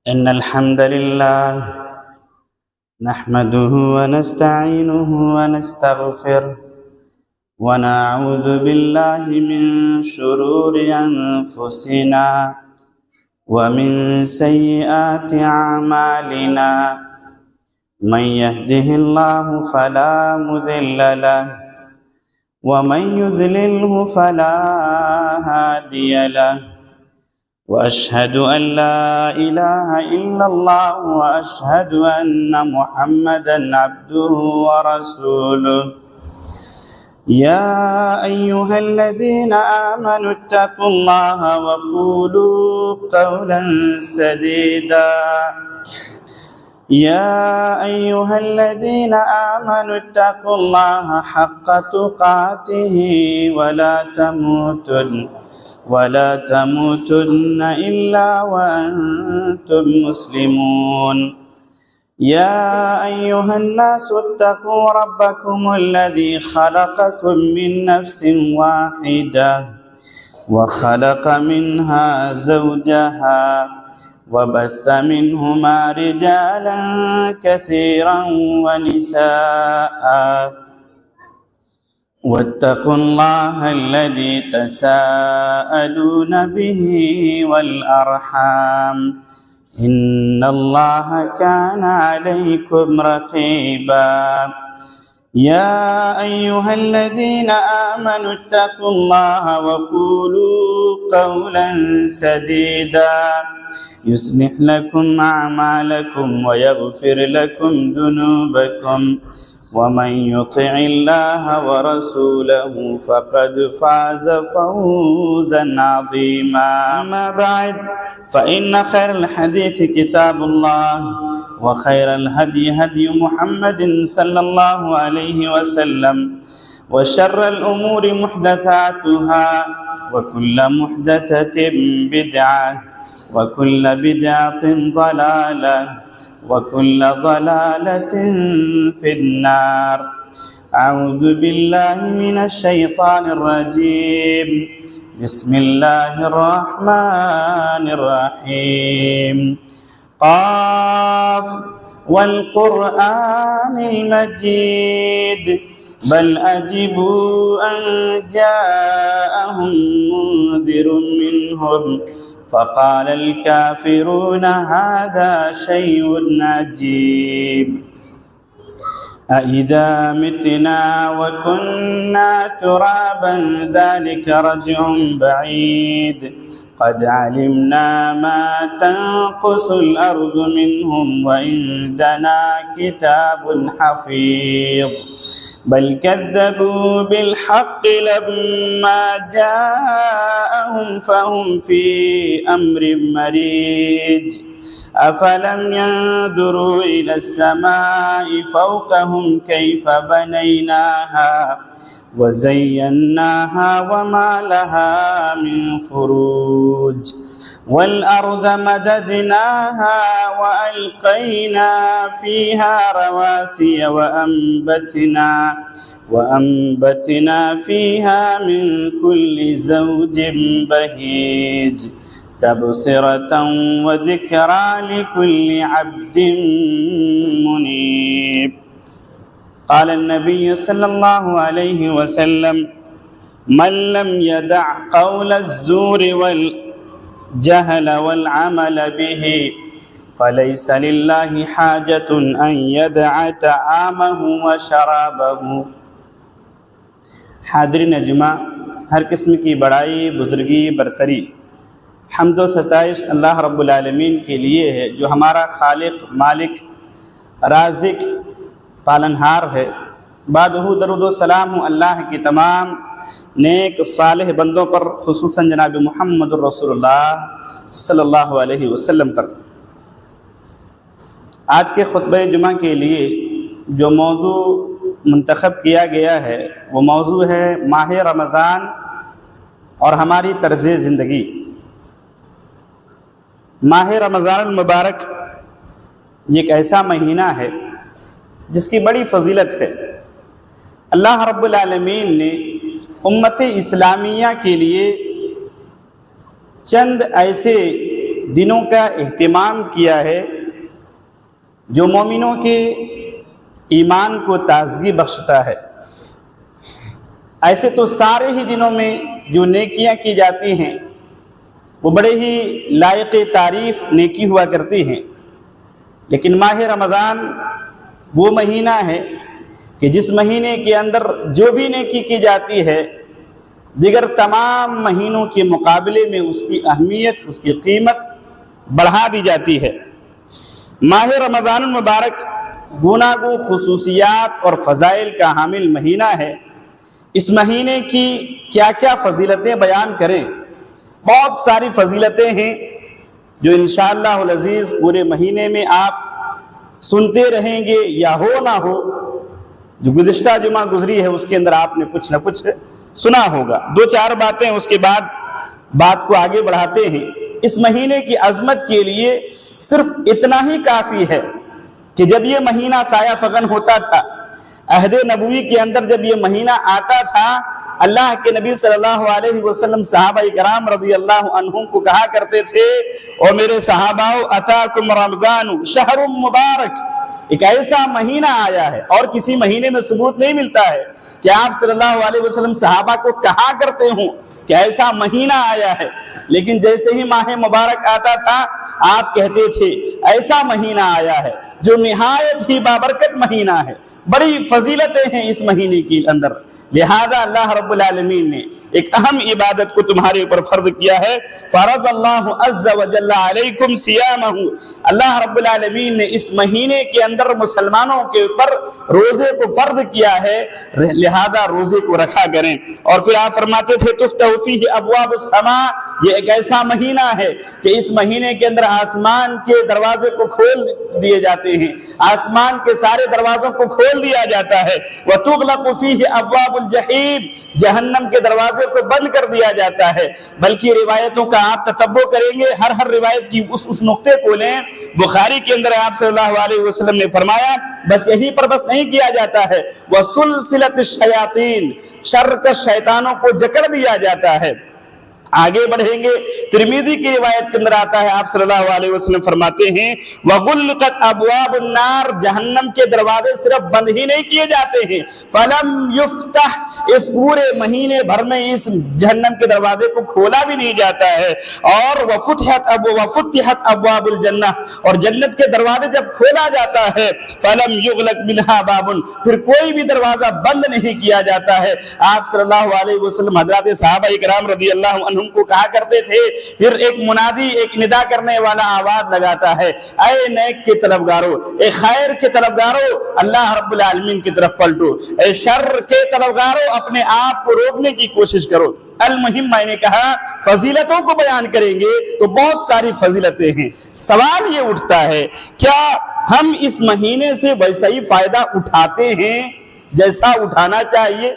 إن الحمد لله نحمده ونستعينه ونستغفره ونعوذ بالله من شرور أنفسنا ومن سيئات أعمالنا من يهده الله فلا مضل له ومن يضلله فلا هادي له وأشهد أن لا إله إلا الله وأشهد أن محمدًا عبده ورسوله يا أيها الذين آمنوا اتقوا الله وقولوا قولا سديدا يا أيها الذين آمنوا اتقوا الله حق تقاته ولا تموتن إلا وأنتم مسلمون يا أيها الناس اتقوا ربكم الذي خلقكم من نفس واحدة وخلق منها زوجها وبث منهما رجالا كثيرا ونساء واتقوا الله الذي تساءلون به والأرحام إن الله كان عليكم رقيبا يا أيها الذين آمنوا اتقوا الله وقولوا قولا سديدا يصلح لكم أعمالكم ويغفر لكم ذنوبكم ومن يطع الله ورسوله فقد فاز فوزا عظيما أما بعد فإن خير الحديث كتاب الله وخير الهدي هدي محمد صلى الله عليه وسلم وشر الأمور محدثاتها وكل محدثة بدعة وكل بدعة ضلالة وكل ضلالة في النار أعوذ بالله من الشيطان الرجيم بسم الله الرحمن الرحيم قاف والقرآن المجيد بل أجبوا أن جاءهم منذر منهم فقال الكافرون هذا شيء عجيب أإذا متنا وكنا ترابا ذلك رجع بعيد قد علمنا ما تنقص الأرض منهم وعندنا كتاب حفيظ بل كذبوا بالحق لما جاءهم فهم في أمر مريج أفلم ينظروا إلى السماء فوقهم كيف بنيناها وزيناها وما لها من فروج والأرض مددناها وألقينا فيها رواسي وأنبتنا فيها من كل زوج بهيج تبصرة وذكرى لكل عبد منيب قال النبي صلى الله عليه وسلم من لم يدع قول الزور والجهل والعمل به فليس لله حاجة أن يدع طعامه وشرابه حاضرین اجماع، ہر قسم کی بڑائی، بزرگی، برتری، حمد و ستائش اللہ رب العالمین کے لیے ہے جو ہمارا خالق، مالک، رازق، پالنہار ہے۔ بعدہ درود و سلام ہوں اللہ کی تمام نیک صالح بندوں پر، خصوصاً جناب محمد الرسول اللہ صلی اللہ علیہ وسلم پر۔ آج کے خطبہ جمعہ کے لیے جو موضوع منتخب کیا گیا ہے وہ موضوع ہے ماہ رمضان اور ہماری طرز زندگی۔ ماہ رمضان المبارک یہ ایک ایسا مہینہ ہے جس کی بڑی فضیلت ہے۔ اللہ رب العالمین نے امت اسلامیہ کے لیے چند ایسے دنوں کا اہتمام کیا ہے جو مومنوں کے ایمان کو تازگی بخشتا ہے۔ ایسے تو سارے ہی دنوں میں جو نیکیاں کی جاتی ہیں وہ بڑے ہی لائق تعریف نیکی ہوا کرتی ہیں، لیکن ماہ رمضان وہ مہینہ ہے کہ جس مہینے کے اندر جو بھی نیکی کی جاتی ہے دیگر تمام مہینوں کے مقابلے میں اس کی اہمیت، اس کی قیمت بڑھا دی جاتی ہے۔ ماہ رمضان المبارک گوناگوں خصوصیات اور فضائل کا حامل مہینہ ہے۔ اس مہینے کی کیا کیا فضیلتیں بیان کریں؟ بہت ساری فضیلتیں ہیں جو انشاءاللہ العزیز پورے مہینے میں آپ سنتے رہیں گے، یا ہو نہ ہو جو گزشتہ جمعہ گزری ہے اس کے اندر آپ نے کچھ نہ کچھ سنا ہوگا۔ دو چار باتیں اس کے بعد بات کو آگے بڑھاتے ہیں۔ اس مہینے کی عظمت کے لیے صرف اتنا ہی کافی ہے کہ جب یہ مہینہ سایہ فغن ہوتا تھا، عہد نبوی کے اندر جب یہ مہینہ آتا تھا، اللہ کے نبی صلی اللہ علیہ وسلم صحابہ کرام رضی اللہ عنہم کو کہا کرتے تھے، اور میرے صحاباؤ اتاکم رمضان شہر مبارک، ایک ایسا مہینہ آیا ہے، اور کسی مہینے میں ثبوت نہیں ملتا ہے کہ آپ صلی اللہ علیہ وسلم صحابہ کو کہا کرتے ہوں کہ ایسا مہینہ آیا ہے، لیکن جیسے ہی ماہ مبارک آتا تھا آپ کہتے تھے ایسا مہینہ آیا ہے جو نہایت ہی بابرکت مہینہ ہے، بڑی فضیلتیں ہیں اس مہینے کے اندر، لہذا اللہ رب العالمین نے ایک اہم عبادت کو تمہارے اوپر فرض کیا ہے۔ فرض اللہ عز وجل علیکم صیامہ، اللہ رب العالمین نے اس مہینے کے اندر مسلمانوں کے اوپر روزے کو فرض کیا ہے، لہذا روزے کو رکھا کریں۔ اور پھر آپ فرماتے تھے تفتح فیہ ابواب السماء، یہ ایک ایسا مہینہ ہے کہ اس مہینے کے اندر آسمان کے دروازے کو کھول دیے جاتے ہیں، آسمان کے سارے دروازوں کو کھول دیا جاتا ہے۔ وتغلق فیہ ابواب الجحیم، جہنم کے دروازے کو بند کر دیا جاتا ہے۔ بلکہ روایتوں کا آپ تتبع کریں گے، ہر روایت کی اس نقطے کو لیں۔ بخاری کے اندر آپ صلی اللہ علیہ وسلم نے فرمایا بس یہی پر بس نہیں کیا جاتا ہے، وَسُلْسِلَةِ الشَّيَاطِينَ، شر کا شیطانوں کو جکڑ دیا جاتا ہے۔ آگے بڑھیں گے، ترمذی کی روایت کے اندر آتا ہے، آپ صلی اللہ علیہ وسلم فرماتے ہیں وَغُلِّقَتْ أَبْوَابُ النَّارِ، جہنم کے دروازے صرف بند ہی نہیں کیے جاتے ہیں، فَلَمْ يُفْتَحْ، اس پورے مہینے بھر میں اس جہنم کے دروازے کو کھولا بھی نہیں جاتا ہے۔ اور وَفُتِحَتْ أَبْوَابُ الْجَنَّةِ، اور جنت کے دروازے جب کھولا جاتا ہے فَلَمْ يُغْلَقْ مِنْهَا بَابٌ، پھر کوئی بھی دروازہ بند نہیں کیا جاتا ہے۔ آپ صلی اللہ علیہ وسلم حضرات صحابہ کرام رضی اللہ عنہ کو کہا کرتے تھے، پھر ایک منادی، ایک ندا کرنے والا آواز لگاتا ہے، اے نیک کے طلبگارو، اے خیر کے طلبگارو، اللہ رب العالمین کی طرف پلٹو، اے شر کے طلبگارو اپنے آپ کو روکنے کی کوشش کرو۔ المہم میں نے کہا فضیلتوں کو بیان کریں گے تو بہت ساری فضیلتیں ہیں۔ سوال یہ اٹھتا ہے کیا ہم اس مہینے سے ویسا ہی فائدہ اٹھاتے ہیں جیسا اٹھانا چاہیے؟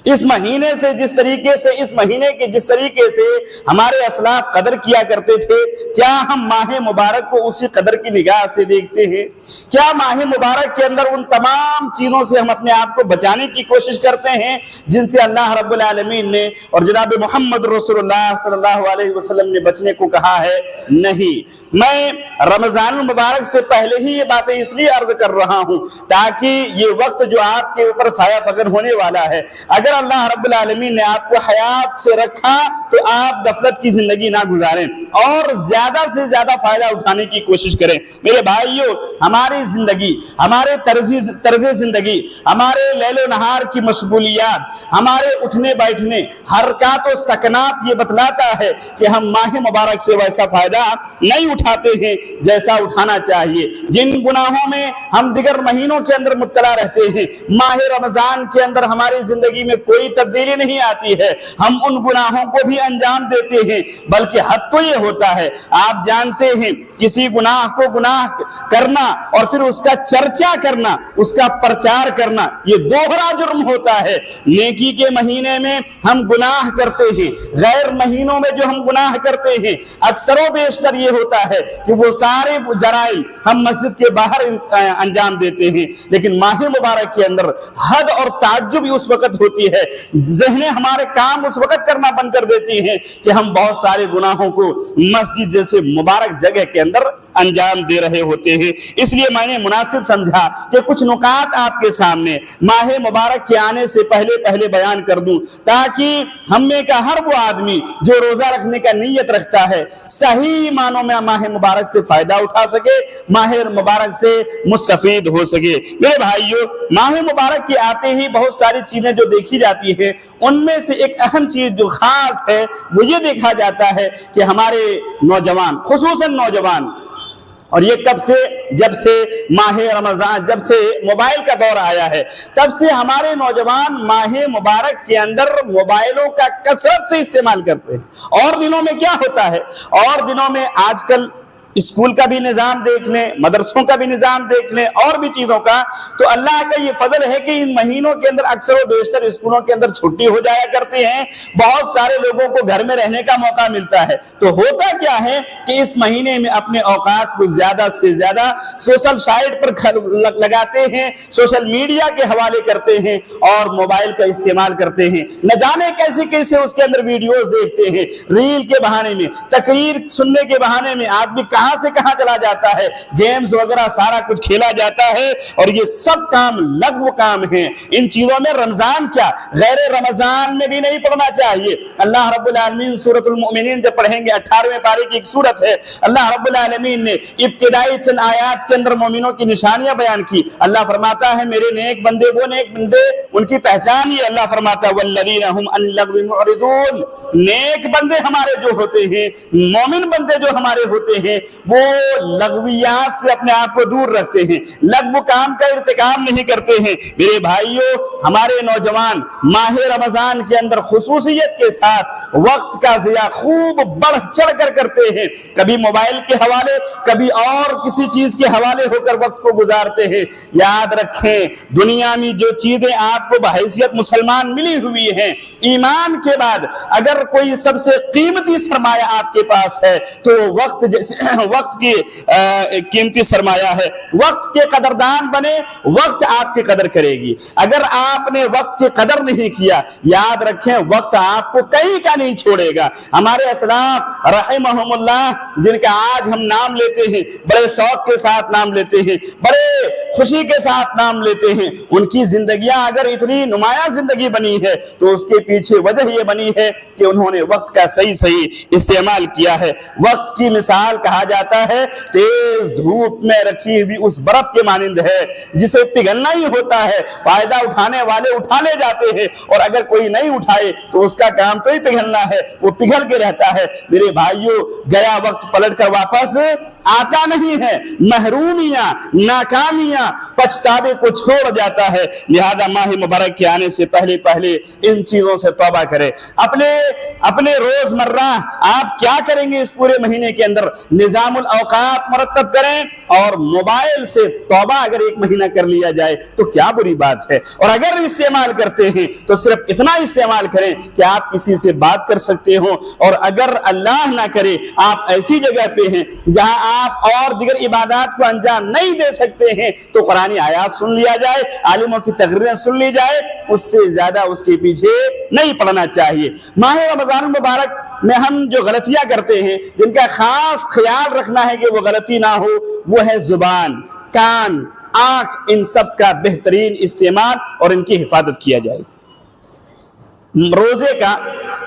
اس مہینے سے جس طریقے سے، اس مہینے کے جس طریقے سے ہمارے اسلاف قدر کیا کرتے تھے، کیا ہم ماہ مبارک کو اسی قدر کی نگاہ سے دیکھتے ہیں؟ کیا ماہ مبارک کے اندر ان تمام چیزوں سے ہم اپنے آپ کو بچانے کی کوشش کرتے ہیں جن سے اللہ رب العالمین نے اور جناب محمد رسول اللہ صلی اللہ علیہ وسلم نے بچنے کو کہا ہے؟ نہیں۔ میں رمضان المبارک سے پہلے ہی یہ باتیں اس لیے عرض کر رہا ہوں تاکہ یہ وقت جو آپ کے اوپر سایہ فغن ہونے والا ہے، اگر اللہ رب العالمین نے آپ کو حیات سے رکھا تو آپ غفلت کی زندگی نہ گزاریں اور زیادہ سے زیادہ فائدہ اٹھانے کی کوشش کریں۔ میرے بھائیوں، ہماری زندگی، ہمارے طرز زندگی، ہمارے لیل و نہار کی مشغولیات، ہمارے اٹھنے بیٹھنے، حرکات و سکنات یہ بتلاتا ہے کہ ہم ماہ مبارک سے ویسا فائدہ نہیں اٹھاتے ہیں جیسا اٹھانا چاہیے۔ جن گناہوں میں ہم دیگر مہینوں کے اندر مبتلا رہتے ہیں، ماہ رمضان کے اندر ہماری زندگی میں کوئی تبدیلی نہیں آتی ہے، ہم ان گناہوں کو بھی انجام دیتے ہیں، بلکہ حد تو یہ ہوتا ہے، آپ جانتے ہیں کسی گناہ کو گناہ کرنا اور پھر اس کا چرچا کرنا، اس کا پرچار کرنا، یہ دوہرا جرم ہوتا ہے۔ نیکی کے مہینے میں ہم گناہ کرتے ہیں، غیر مہینوں میں جو ہم گناہ کرتے ہیں اکثر و بیشتر یہ ہوتا ہے کہ وہ سارے جرائم ہم مسجد کے باہر انجام دیتے ہیں، لیکن ماہ مبارک کے اندر حد اور تعجب اس وقت ہوتا ہوتی ہے, ذہنیں ہمارے کام اس وقت کرنا بند کر دیتی ہیں کہ ہم بہت سارے گناہوں کو مسجد جیسے مبارک جگہ کے اندر انجام دے رہے ہوتے ہیں. اس لیے میں نے مناسب سمجھا کہ کچھ نکات آپ کے سامنے ماہ مبارک کے آنے سے پہلے بیان کر دوں, تاکہ ہم میں کا ہر وہ آدمی جو روزہ رکھنے کا نیت رکھتا ہے صحیح معنوں میں ماہ مبارک سے فائدہ اٹھا سکے, ماہ مبارک سے مستفید ہو سکے. میرے بھائیو, ماہ مبارک کے آتے ہی بہت ساری چیزیں جو دیکھی جاتی ہیں, ان میں سے ایک اہم چیز جو خاص ہے وہ یہ دیکھا جاتا ہے کہ ہمارے نوجوان, خصوصاً نوجوان, اور یہ کب سے, جب سے ماہ رمضان, جب سے موبائل کا دور آیا ہے, تب سے ہمارے نوجوان ماہ مبارک کے اندر موبائلوں کا کثرت سے استعمال کرتے ہیں. اور دنوں میں کیا ہوتا ہے, اور دنوں میں آج کل اسکول کا بھی نظام دیکھ لیں, مدرسوں کا بھی نظام دیکھ لیں, اور بھی چیزوں کا, تو اللہ کا یہ فضل ہے کہ ان مہینوں کے اندر اکثر و بیشتر اسکولوں کے اندر چھٹی ہو جایا کرتی ہیں, بہت سارے لوگوں کو گھر میں رہنے کا موقع ملتا ہے. تو ہوتا کیا ہے کہ اس مہینے میں اپنے اوقات کو زیادہ سے زیادہ سوشل سائٹ پر لگاتے ہیں, سوشل میڈیا کے حوالے کرتے ہیں اور موبائل کا استعمال کرتے ہیں. نہ جانے کیسے کیسے اس کے اندر ویڈیوز دیکھتے ہیں, ریل کے بہانے میں, تقریر سننے کے بہانے میں آدمی کہاں سے کہاں چلا جاتا ہے, گیمز وغیرہ سارا کچھ کھیلا جاتا ہے, اور یہ سب کام لغو کام ہیں. ان چیزوں میں رمضان کیا, غیر رمضان میں بھی نہیں پڑھنا چاہیے. اللہ رب العالمین سورۃ المؤمنین جب پڑھیں گے, 18ویں پارے کی ایک سورت ہے, اللہ رب العالمین نے ابتدائی چند آیات کے اندر مومنوں کی نشانیاں بیان کی. اللہ فرماتا ہے میرے نیک بندے, وہ نیک بندے ان کی پہچان یہ, اللہ فرماتا ہے والذین هم عن اللغو معرضون, نیک بندے ہمارے جو ہوتے ہیں, مومن بندے جو ہمارے ہوتے ہیں, وہ لغویات سے اپنے آپ کو دور رکھتے ہیں, لغو کام کا ارتکاب نہیں کرتے ہیں. میرے بھائیوں, ہمارے نوجوان ماہ رمضان کے اندر خصوصیت کے ساتھ وقت کا ضیاع خوب بڑھ چڑھ کر کرتے ہیں, کبھی موبائل کے حوالے, کبھی اور کسی چیز کے حوالے ہو کر وقت کو گزارتے ہیں. یاد رکھیں, دنیا میں جو چیزیں آپ کو بحیثیت مسلمان ملی ہوئی ہیں, ایمان کے بعد اگر کوئی سب سے قیمتی سرمایہ آپ کے پاس ہے تو وقت وقت کی قیمتی سرمایہ ہے. وقت کے قدردان بنے, وقت آپ کی قدر کرے گی. اگر آپ نے وقت کی قدر نہیں کیا, یاد رکھیں وقت آپ کو کہیں کا نہیں چھوڑے گا. ہمارے اسلاف رحمہم اللہ, جن کا آج ہم نام لیتے ہیں, بڑے شوق کے ساتھ نام لیتے ہیں, بڑے خوشی کے ساتھ نام لیتے ہیں, ان کی زندگیاں اگر اتنی نمایاں زندگی بنی ہے تو اس کے پیچھے وجہ یہ بنی ہے کہ انہوں نے وقت کا صحیح استعمال کیا ہے. وقت کی مثال کہا جاتا ہے تیز دھوپ میں رکھی ہوئی اس برف کے مانند ہے جسے پگھلنا ہی ہوتا ہے. فائدہ اٹھانے والے اٹھا لے جاتے ہیں, اور اگر کوئی نہیں اٹھائے تو اس کا کام تو ہی پگھلنا ہے, وہ پگھل کے رہتا ہے. میرے بھائیوں, گیا وقت پلٹ کر واپس آتا نہیں ہے, محرومیاں, ناکامیاں, پچھتاوے کو چھوڑ جاتا ہے. لہذا ماہ مبارک کے آنے سے پہلے ان چیزوں سے توبہ کرے. اپنے روزمرہ آپ کیا کریں گے اس پورے مہینے کے اندر, نظام الاوقات مرتب کریں, اور موبائل سے توبہ اگر ایک مہینہ کر لیا جائے تو کیا بری بات ہے. اور اگر استعمال کرتے ہیں تو صرف اتنا استعمال کریں کہ آپ کسی سے بات کر سکتے ہوں, اور اگر اللہ نہ کرے آپ ایسی جگہ پہ ہیں جہاں آپ اور دیگر عبادات کو انجام نہیں دے سکتے ہیں تو قرآنی آیات سن لیا جائے, عالموں کی تقریریں سن لی جائے, اس سے زیادہ اس کے پیچھے نہیں پڑنا چاہیے. ماہ رمضان المبارک میں ہم جو غلطیاں کرتے ہیں, جن کا خاص خیال رکھنا ہے کہ وہ غلطی نہ ہو, وہ ہے زبان, کان, آنکھ, ان سب کا بہترین استعمال اور ان کی حفاظت کیا جائے. روزے کا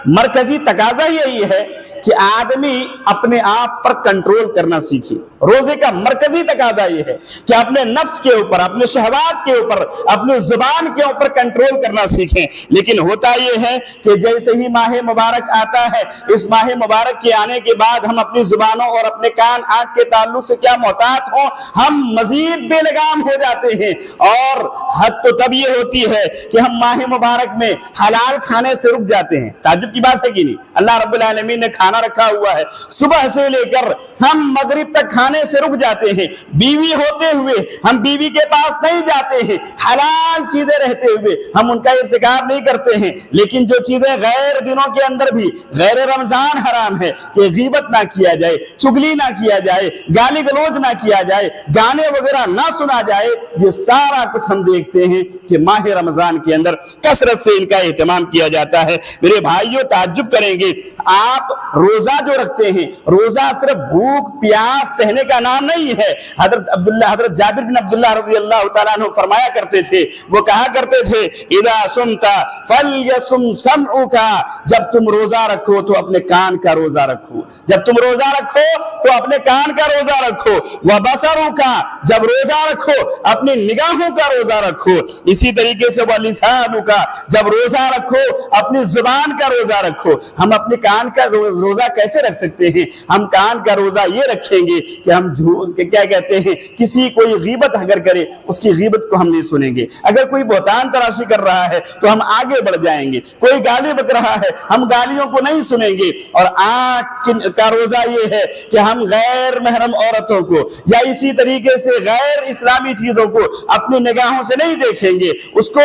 مرکزی تقاضا یہی ہے کہ آدمی اپنے آپ پر کنٹرول کرنا سیکھے. روزے کا مرکزی تقاضا یہ ہے کہ اپنے نفس کے اوپر, اپنے شہوات کے اوپر, اپنے زبان کے اوپر کنٹرول کرنا سیکھیں. لیکن ہوتا یہ ہے کہ جیسے ہی ماہ مبارک آتا ہے, اس ماہ مبارک کے آنے کے بعد ہم اپنی زبانوں اور اپنے کان, آنکھ کے تعلق سے کیا محتاط ہوں, ہم مزید بے لگام ہو جاتے ہیں. اور حد تو تب یہ ہوتی ہے کہ ہم ماہ مبارک میں حلال کھانے سے رک جاتے ہیں. تعجب کی بات ہے کہ نہیں, اللہ رب العالمین نے کھانا کھانا رکھا ہوا ہے، صبح سے لے کر ہم مغرب تک کھانے سے رک جاتے ہیں، بیوی ہوتے ہوئے ہم بیوی کے پاس نہیں جاتے ہیں، حلال چیزیں رہتے ہوئے ہم ان کا ارتکاب نہیں کرتے ہیں، لیکن جو چیزیں غیر دنوں کے اندر بھی غیر رمضان حرام ہے کہ غیبت نہ کیا جائے، چگلی نہ کیا جائے، گالی گلوچ نہ کیا جائے، گانے وغیرہ نہ سنا جائے، یہ سارا کچھ ہم دیکھتے ہیں کہ ماہ رمضان کے اندر کثرت سے ان کا اہتمام کیا جاتا ہے۔ میرے بھائیوں تعجب کریں گے، آپ روزہ جو رکھتے ہیں، روزہ صرف بھوک پیاس سہنے کا نام نہیں ہے۔ حضرت جابر بن عبداللہ رضی اللہ تعالیٰ عنہ فرمایا کرتے تھے، وہ کہا کرتے تھے اذا صمت فلیصم سمعک، جب تم روزہ رکھو تو اپنے کان کا روزہ رکھو، جب تم روزہ رکھو تو اپنے کان کا روزہ رکھو، وبصرک، جب روزہ رکھو اپنی نگاہوں کا روزہ رکھو، اسی طریقے سے ولسانک، جب روزہ رکھو اپنی زبان کا روزہ رکھو۔ ہم اپنے کان کا روزہ کیسے رکھ سکتے ہیں؟ ہم کان کا روزہ یہ رکھیں گے کہ ہم کیا کہتے ہیں، کسی کوئی غیبت اگر کرے اس کی غیبت کو ہم نہیں سنیں گے، اگر کوئی بہتان تراشی کر رہا ہے تو ہم آگے بڑھ جائیں گے، کوئی گالی بک رہا ہے ہم گالیوں کو نہیں سنیں گے۔ اور آنکھ کا روزہ یہ ہے کہ ہم غیر محرم عورتوں کو یا اسی طریقے سے غیر اسلامی چیزوں کو اپنی نگاہوں سے نہیں دیکھیں گے، اس کو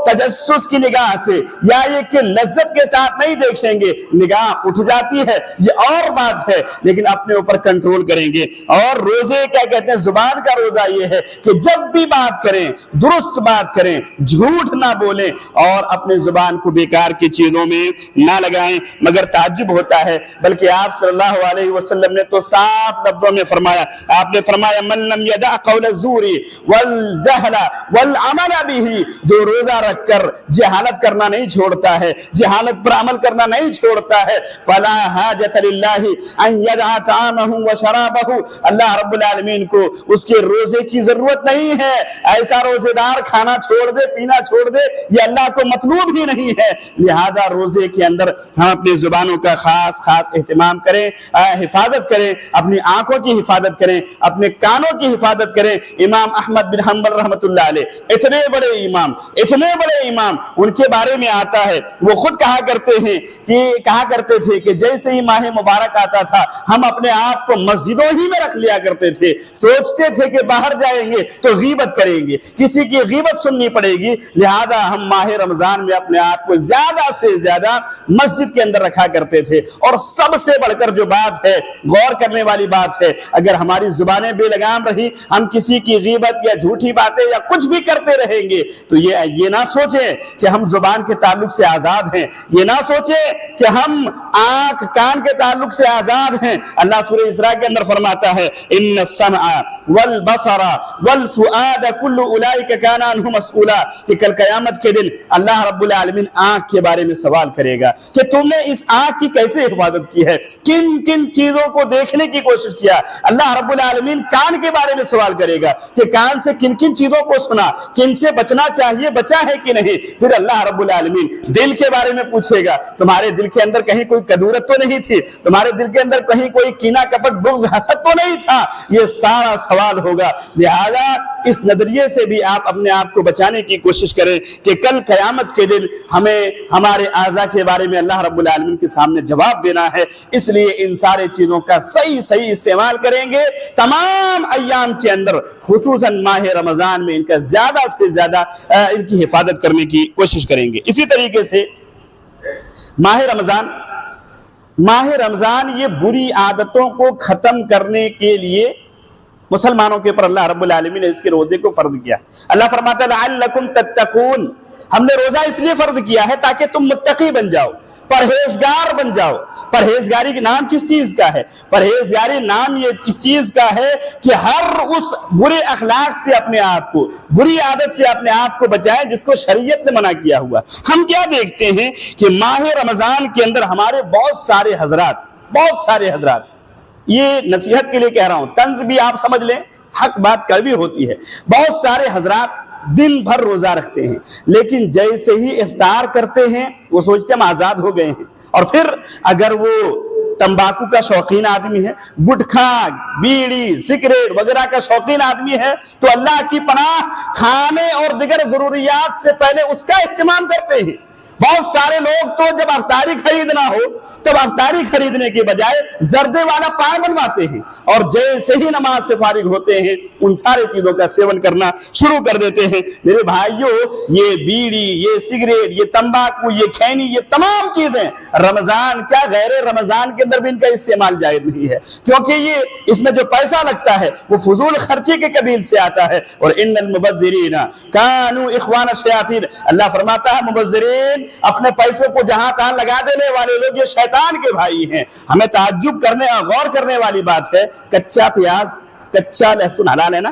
تجسس کی نگاہ سے یا یہ کہ لذت کے ساتھ نہیں دیکھیں گے، نگاہ اٹھ جاتی ہے یہ اور بات ہے، لیکن اپنے اوپر کنٹرول کریں گے۔ اور روزے کیا کہتے ہیں، زبان کا روزہ یہ ہے کہ جب بھی بات کریں درست بات کریں، جھوٹ نہ بولیں اور اپنے زبان کو بیکار کی چیزوں میں نہ لگائیں۔ مگر تعجب ہوتا ہے، بلکہ آپ صلی اللہ علیہ وسلم نے تو صاف لفظوں میں فرمایا، آپ نے فرمایا من لم یدع قول الزور والجہل والعمل به، جو روزہ رکھ کر جہالت کرنا نہیں چھوڑتا ہے، جہالت پر عمل کرنا نہیں چھوڑتا ہے، فلا حاجت للہ ان یدع طعامہ وشرابہ، اللہ رب العالمین کو اس کے روزے کی ضرورت نہیں ہے۔ ایسا روزے دار کھانا چھوڑ دے پینا چھوڑ دے یہ اللہ کو مطلوب ہی نہیں ہے۔ لہذا روزے کے اندر ہم اپنی زبانوں کا خاص اہتمام کریں، حفاظت کریں، اپنی آنکھوں کی حفاظت کریں، اپنے کانوں کی حفاظت کریں۔ امام احمد بن حنبل رحمۃ اللہ علیہ اتنے بڑے امام ان کے بارے میں آتا ہے، وہ خود کہا کرتے تھے کہ جیسے ہی ماہ مبارک آتا تھا ہم اپنے آپ کو مسجدوں ہی میں رکھ لیا کرتے تھے، سوچتے تھے کہ باہر جائیں گے تو غیبت کریں گے، کسی کی غیبت سننی پڑے گی، لہذا ہم ماہ رمضان میں اپنے آپ کو زیادہ سے زیادہ مسجد کے اندر رکھا کرتے تھے۔ اور سب سے بڑھ کر جو بات ہے، غور کرنے والی بات ہے، اگر ہماری زبانیں بے لگام رہی، ہم کسی کی غیبت یا جھوٹی باتیں یا کچھ بھی کرتے رہیں گے تو یہ نہ سوچیں کہ ہم زبان کے تعلق سے آزاد ہیں، یہ نہ سوچیں کہ ہم آنکھ کان کے تعلق سے آزاد ہیں۔ اللہ سورہ اسراء کے اندر فرماتا ہے ان السمع والبصر والفؤاد كل اولئک کان عنہ مسئولا، کہ کل قیامت کے دن اللہ رب العالمین آنکھ کے بارے میں سوال کرے گا کہ تم نے اس آنکھ کی کیسے حفاظت کی ہے، کن کن چیزوں کو دیکھنے کی کوشش کیا۔ اللہ رب العالمین کان کے بارے میں سوال کرے گا کہ کان سے کن کن چیزوں کو سنا، کن سے بچنا چاہیے بچا ہے کہ نہیں۔ پھر اللہ رب العالمین دل کے بارے میں پوچھے گا، تمہارے دل کے اندر کہیں کوئی کدورت تو نہیں تھی، تمہارے دل کے اندر کہیں کوئی کینہ کپٹ بغض حسد تو نہیں تھا، یہ سارا سوال ہوگا۔ لہذا اس نظریے سے بھی آپ اپنے آپ کو بچانے کی کوشش کریں کہ کل قیامت کے دن ہمیں ہمارے اعضاء کے بارے میں اللہ رب العالمین کے سامنے جواب دینا ہے، اس لیے ان سارے چیزوں کا صحیح استعمال کریں گے۔ تمام ایام کے اندر خصوصاً ماہ رمضان میں ان کا زیادہ سے زیادہ ان کی حفاظت کرنے کی کوشش کریں گے۔ اسی طریقے سے ماہ رمضان یہ بری عادتوں کو ختم کرنے کے لیے مسلمانوں کے اوپر اللہ رب العالمین نے اس کے روزے کو فرض کیا۔ اللہ فرماتا ہے لعلکم تتقون، ہم نے روزہ اس لیے فرض کیا ہے تاکہ تم متقی بن جاؤ، پرہیزگار بن جاؤ۔ پرہیزگاری کا نام کس چیز کا ہے؟ پرہیزگاری نام یہ اس چیز کا ہے کہ ہر اس برے اخلاق سے اپنے آپ کو، بری عادت سے اپنے آپ کو بچائیں جس کو شریعت نے منع کیا ہوا۔ ہم کیا دیکھتے ہیں کہ ماہ رمضان کے اندر ہمارے بہت سارے حضرات، یہ نصیحت کے لیے کہہ رہا ہوں، طنز بھی آپ سمجھ لیں، حق بات کڑوی ہوتی ہے، بہت سارے حضرات دن بھر روزہ رکھتے ہیں لیکن جیسے ہی افطار کرتے ہیں وہ سوچتے ہم آزاد ہو گئے ہیں، اور پھر اگر وہ تمباکو کا شوقین آدمی ہے، گٹکھا بیڑی سگریٹ وغیرہ کا شوقین آدمی ہے تو اللہ کی پناہ کھانے اور دیگر ضروریات سے پہلے اس کا اہتمام کرتے ہیں۔ بہت سارے لوگ تو جب افطاری خریدنا ہو تب افطاری خریدنے کے بجائے زردے والا پان بنواتے ہیں اور جیسے ہی نماز سے فارغ ہوتے ہیں ان سارے چیزوں کا سیون کرنا شروع کر دیتے ہیں۔ میرے بھائیوں، یہ بیڑی، یہ سگریٹ، یہ تمباکو، یہ کھینی، یہ تمام چیزیں رمضان کیا غیر رمضان کے اندر بھی ان کا استعمال جائز نہیں ہے، کیونکہ یہ اس میں جو پیسہ لگتا ہے وہ فضول خرچی کے قبیل سے آتا ہے۔ اور ان المبذرین کانوا اخوان الشیاطین، اللہ فرماتا ہے مبذرین اپنے پیسوں کو جہاں تہاں لگا دینے والے لوگ یہ شیطان کے بھائی ہیں۔ ہمیں تعجب کرنے اور غور کرنے والی بات ہے، کچا پیاز، کچا لہسن حلال ہے نا،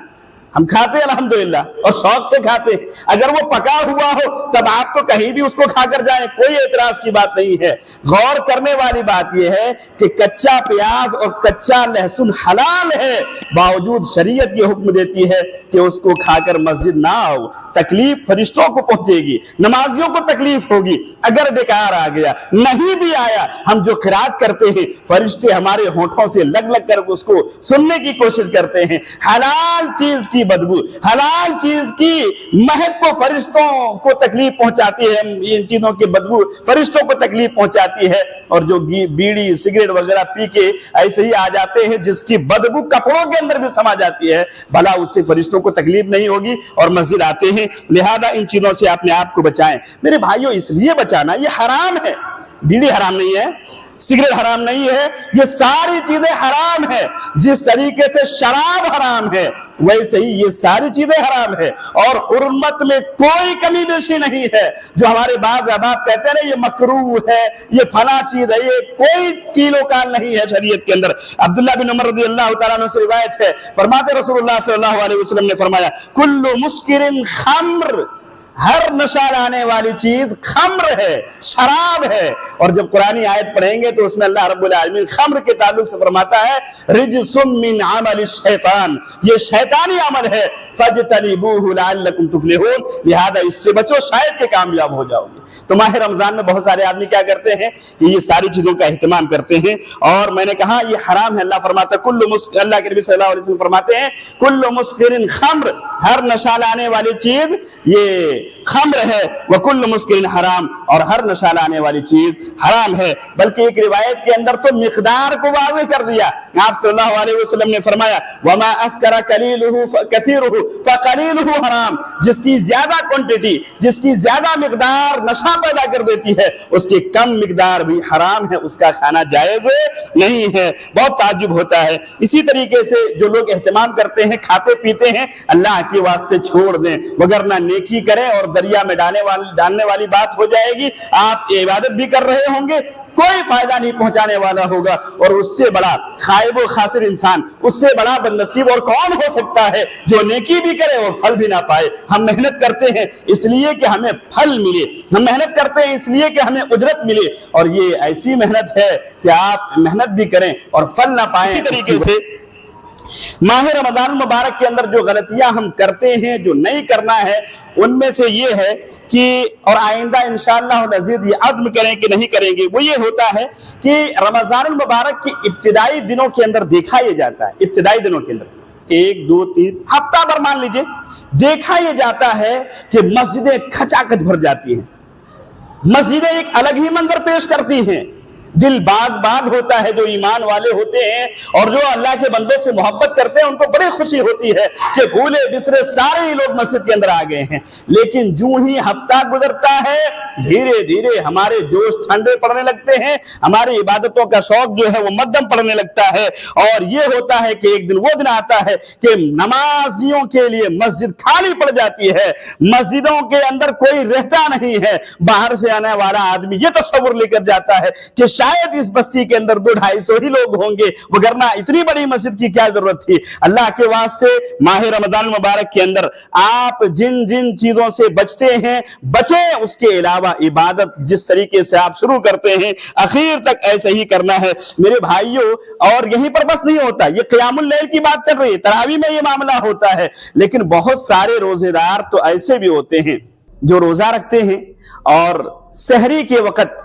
ہم کھاتے ہیں الحمدللہ اور شوق سے کھاتے ہیں۔ اگر وہ پکا ہوا ہو تب آپ تو کہیں بھی اس کو کھا کر جائیں، کوئی اعتراض کی بات نہیں ہے۔ غور کرنے والی بات یہ ہے کہ کچا پیاز اور کچا لہسن حلال ہے، باوجود شریعت یہ حکم دیتی ہے کہ اس کو کھا کر مسجد نہ آؤ، تکلیف فرشتوں کو پہنچے گی، نمازیوں کو تکلیف ہوگی۔ اگر بیکار آ گیا، نہیں بھی آیا، ہم جو قرات کرتے ہیں فرشتے ہمارے ہونٹوں سے لگ لگ کر اس کو سننے کی کوشش کرتے ہیں۔ حلال چیز کی بدبو، حلال چیز کی مہک کو فرشتوں کو تکلیف پہنچاتی ہے، ان چیزوں کی بدبو فرشتوں کو تکلیف پہنچاتی ہے۔ اور جو بیڑی سگریٹ وغیرہ پی کے ایسے ہی آ جاتے ہیں جس کی بدبو کپڑوں کے اندر بھی سما جاتی ہے، بھلا اس سے فرشتوں کو تکلیف نہیں ہوگی اور مسجد آتے ہیں۔ لہذا ان چیزوں سے اپنے آپ کو بچائیں۔ میرے بھائیوں، اس لیے بچانا، یہ حرام ہے، بیڑی حرام نہیں ہے، سگریٹ حرام نہیں ہے، یہ ساری چیزیں حرام ہیں۔ جس طریقے سے شراب حرام ہے ویسے ہی یہ ساری چیزیں حرام ہے، اور حرمت میں کوئی کمی بیشی نہیں ہے۔ جو ہمارے بعض احباب کہتے ہیں نا یہ مکروہ ہے، یہ فلاں چیز ہے، یہ کوئی کیلو کال نہیں ہے شریعت کے اندر۔ عبداللہ بن عمر رضی اللہ تعالیٰ عنہ سے روایت ہے، فرماتے رسول اللہ صلی اللہ علیہ وسلم نے فرمایا کل مسکر خمر، ہر نشہ لانے والی چیز خمر ہے، شراب ہے۔ اور جب قرآنی آیت پڑھیں گے تو اس میں اللہ رب العالمین خمر کے تعلق سے فرماتا ہے رجس من عمل الشیطان، یہ شیطانی عمل ہے، فاجتنبوہ لعلکم تفلحون، لہذا اس سے بچو شاید کہ کامیاب ہو جاؤ گے۔ تو ماہ رمضان میں بہت سارے آدمی کیا کرتے ہیں کہ یہ ساری چیزوں کا اہتمام کرتے ہیں، اور میں نے کہا یہ حرام ہے۔ اللہ فرماتا ہے اللہ کے نبی صلی اللہ علیہ وسلم فرماتے ہیں کل مسکر خمر، ہر نشہ لانے والی چیز یہ خمر ہے، وکل مسکر حرام، اور ہر نشہ لانے والی چیز حرام ہے۔ بلکہ ایک روایت کے اندر تو مقدار کو واضح کر دیا، آپ صلی اللہ علیہ وسلم نے فرمایا وما اسکر کثیرہ فقلیلہ حرام، جس کی زیادہ کوانٹٹی، جس کی زیادہ مقدار نشہ پیدا کر دیتی ہے اس کی کم مقدار بھی حرام ہے، اس کا کھانا جائز نہیں ہے۔ بہت تعجب ہوتا ہے۔ اسی طریقے سے جو لوگ اہتمام کرتے ہیں، کھاتے پیتے ہیں، اللہ کے واسطے چھوڑ دیں، وگرنہ نیکی کریں اور دریا میں ڈالنے والی بات ہو جائے گی۔ آپ عبادت بھی کر رہے ہوں گے، کوئی فائدہ نہیں پہنچانے والا ہوگا، اور اس سے بڑا خائب و خاسر انسان، اس سے بڑا بد نصیب اور کون ہو سکتا ہے جو نیکی بھی کرے اور پھل بھی نہ پائے۔ ہم محنت کرتے ہیں اس لیے کہ ہمیں پھل ملے، ہم محنت کرتے ہیں اس لیے کہ ہمیں اجرت ملے، اور یہ ایسی محنت ہے کہ آپ محنت بھی کریں اور پھل نہ پائیں۔ اسی طریقے سے ماہ رمضان المبارک کے اندر جو غلطیاں ہم کرتے ہیں، جو نہیں کرنا ہے، ان میں سے یہ ہے کہ اور آئندہ انشاءاللہ العزیز یہ عزم کریں کہ نہیں کریں گے، وہ یہ ہوتا ہے کہ رمضان المبارک کی ابتدائی دنوں کے اندر دیکھا یہ جاتا ہے، ابتدائی دنوں کے اندر 1 2 3 ہفتہ بھر مان لیجئے، دیکھا یہ جاتا ہے کہ مسجدیں کھچا کھچ بھر جاتی ہیں، مسجدیں ایک الگ ہی منظر پیش کرتی ہیں، دل باغ باغ ہوتا ہے۔ جو ایمان والے ہوتے ہیں اور جو اللہ کے بندوں سے محبت کرتے ہیں ان کو بڑی خوشی ہوتی ہے کہ بھولے بسرے سارے ہی لوگ مسجد کے اندر آ گئے ہیں۔ لیکن جو ہی ہفتہ گزرتا ہے دھیرے دھیرے ہمارے جوش ٹھنڈے پڑنے لگتے ہیں، ہماری عبادتوں کا شوق جو ہے وہ مدھم پڑنے لگتا ہے، اور یہ ہوتا ہے کہ ایک دن وہ دن آتا ہے کہ نمازیوں کے لیے مسجد خالی پڑ جاتی ہے، مسجدوں کے اندر کوئی رہتا نہیں ہے۔ باہر سے آنے والا آدمی یہ تصور لے کر جاتا ہے کہ شاید اس بستی کے اندر 200-250 ہی لوگ ہوں گے، وگرنہ اتنی بڑی مسجد کی کیا ضرورت تھی۔ اللہ کے واسطے ماہ رمضان المبارک کے اندر آپ جن جن چیزوں سے بچتے ہیں بچیں، اس کے علاوہ عبادت جس طریقے سے آپ شروع کرتے ہیں اخیر تک ایسے ہی کرنا ہے میرے بھائیوں۔ اور یہیں پر بس نہیں ہوتا، یہ قیام اللیل کی بات چل رہی ہے، تراویح میں یہ معاملہ ہوتا ہے، لیکن بہت سارے روزے دار تو ایسے بھی ہوتے ہیں جو روزہ رکھتے ہیں اور سحری کے وقت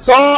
100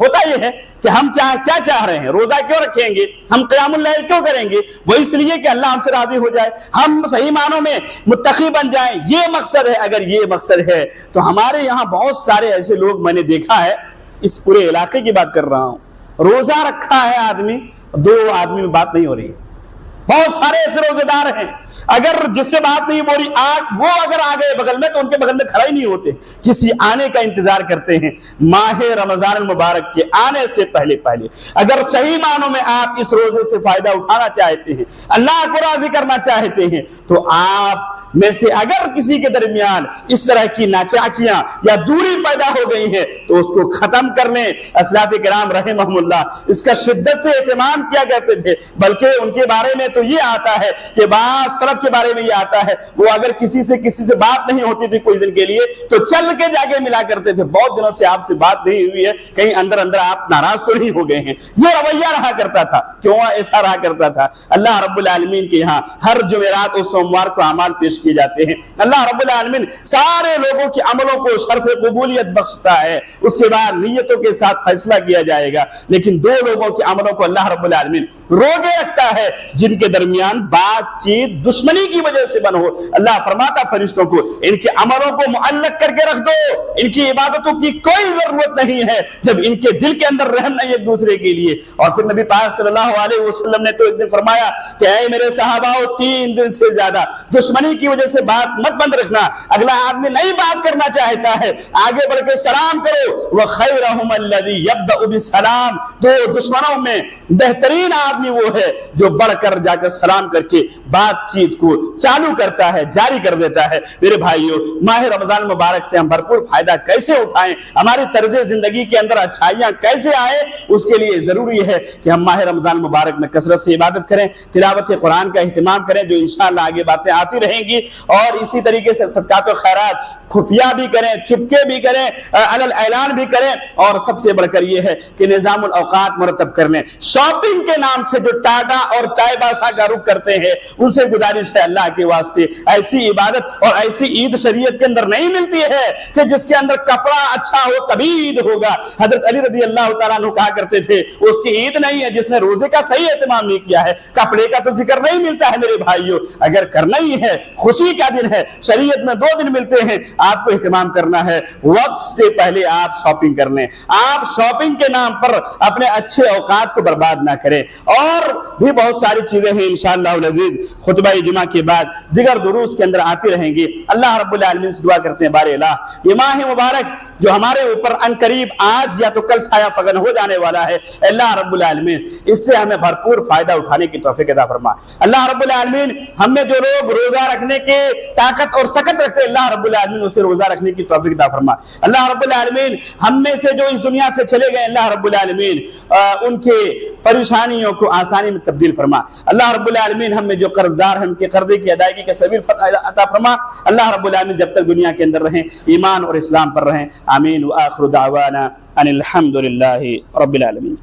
ہوتا یہ ہے کہ ہم کیا چاہ رہے ہیں، روزہ کیوں رکھیں گے، ہم قیام اللیل کیوں کریں گے، وہ اس لیے کہ اللہ ہم سے راضی ہو جائے، ہم صحیح معنوں میں متقی بن جائیں، یہ مقصد ہے۔ اگر یہ مقصد ہے تو ہمارے یہاں بہت سارے ایسے لوگ میں نے دیکھا ہے، اس پورے علاقے کی بات کر رہا ہوں، روزہ رکھا ہے آدمی، 2 آدمی میں بات نہیں ہو رہی ہے، بہت سارے ایسے روزے دار ہیں، اگر جس سے بات نہیں ہو رہی وہ اگر آ گئے بغل میں تو ان کے بغل میں کھڑا ہی نہیں ہوتے، کسی آنے کا انتظار کرتے ہیں ماہ رمضان المبارک کے آنے سے پہلے۔ اگر صحیح معنوں میں آپ اس روزے سے فائدہ اٹھانا چاہتے ہیں، اللہ کو راضی کرنا چاہتے ہیں، تو آپ میں سے اگر کسی کے درمیان اس طرح کی ناچاکیاں یا دوری پیدا ہو گئی ہے تو اس کو ختم کر لیں۔ اسلاف کرام رحمہم اللہ اس کا شدت سے اہتمام کیا کرتے تھے، بلکہ ان کے بارے میں تو یہ آتا ہے کہ بعض سلف کے بارے میں یہ آتا ہے وہ اگر کسی سے بات نہیں ہوتی تھی کچھ دن کے لیے تو چل کے جا کے ملا کرتے تھے، بہت دنوں سے آپ سے بات نہیں ہوئی ہے، کہیں اندر آپ ناراض تو نہیں ہو گئے ہیں، یہ رویہ رہا کرتا تھا۔ کیوں ایسا رہا کرتا تھا؟ اللہ رب العالمین کے یہاں ہر جمعرات اور سوموار کو اعمال پیش کیے جاتے ہیں، اللہ رب العالمین سارے لوگوں کے عملوں کو شرف قبولیت بخشتا ہے، اس کے بعد نیتوں کے ساتھ فیصلہ کیا جائے گا، لیکن 2 لوگوں کے عملوں کو اللہ رب العالمین روکے رکھتا ہے جن کے درمیان بات چیت دشمنی کی وجہ سے بن ہو۔ اللہ فرماتا فرشتوں کو ان کے عملوں کو معلق کر کے رکھ دو، ان کی عبادتوں کی کوئی ضرورت نہیں ہے جب ان کے دل کے اندر رحم نہیں ایک دوسرے کے لیے۔ اور پھر نبی پاک صلی اللہ علیہ وسلم نے تو ایک دن فرمایا کہ اے میرے صحابہ 3 دن سے زیادہ دشمنی کی وجہ سے بات مت بند رکھنا، اگلا آدمی نئی بات کرنا چاہتا ہے آگے بڑھ کے سلام کرو، وَخَيْرَهُمَ الَّذِي يَبْدَأُ بِالسَّلَامِ، تو دشمنوں میں بہترین آدمی وہ ہے جو بڑھ کر جا کر سلام کر کے بات چیت کو چالو کرتا ہے، جاری کر دیتا ہے۔ میرے بھائیوں، ماہ رمضان مبارک سے ہم بھرپور فائدہ کیسے اٹھائیں، ہماری طرز زندگی کے اندر اچھائیاں کیسے آئے، اس کے لیے ضروری ہے کہ ہم ماہ رمضان مبارک میں کثرت سے عبادت کریں، تلاوت قرآن کا اہتمام کریں، جو انشاءاللہ آگے باتیں آتی رہیں گی، اور اسی طریقے سے صدقات و خیرات خفیہ بھی کریں، چپکے بھی کریں، علل اعلان بھی کریں، اور سب سے بڑھ کر یہ ہے کہ نظام الاوقات مرتب کر لیں۔ شاپنگ کے نام سے جو ٹاٹا اور چائے باسا کا رخ کرتے ہیں ان سے گزارش ہے اللہ کے واسطے ایسی عبادت اور ایسی عید شریعت کے اندر نہیں ملتی ہے کہ جس کے اندر کپڑا اچھا ہو تبھی عید ہوگا۔ حضرت علی رضی اللہ تعالیٰ عنہ کہا کرتے تھے اس کی عید نہیں ہے جس نے روزے کا صحیح اہتمام نہیں کیا ہے، کپڑے کا تو ذکر نہیں ملتا ہے۔ میرے بھائیوں، اگر کرنا ہی ہے، خوشی کا دن ہے، شریعت میں 2 دن ملتے ہیں، آپ کو اہتمام کرنا ہے، وقت سے پہلے آپ شاپنگ کر لیں، آپ شاپنگ کے نام پر اپنے اچھے اوقات کو برباد نہ کریں۔ اور بھی بہت ساری چیزیں ہیں انشاءاللہ العزیز خطبہ جمعہ کے بعد دیگر دروس کے اندر آتی رہیں گی۔ اللہ رب العالمین سے دعا کرتے ہیں بار الہ یہ ماہ مبارک جو ہمارے اوپر ان قریب آج یا تو کل سایہ فگن ہو جانے والا ہے، اللہ رب العالمین اس سے ہمیں بھرپور فائدہ اٹھانے کی توفیق عطا فرما۔ اللہ رب العالمین ہم میں جو لوگ روزہ رکھنے کے طاقت اور سکت رکھتے ہیں، اللہ رب العالمین اسے روزہ رکھنے کی توفیق عطا فرما۔ اللہ رب العالمین ہم میں سے جو اس دنیا سے چلے گئے، اللہ رب العالمین ان کے پریشانیوں کو آسانی میں تبدیل فرما۔ اللہ رب العالمین ہم میں جو قرض دار ہیں ان کے قرضے کی ادائیگی کے سبیل عطا فرما۔ اللہ رب العالمین جب تک دنیا کے اندر رہیں ایمان اور اسلام پر رہیں، آمین۔ وآخر دعوانا ان الحمد للہ رب العالمین۔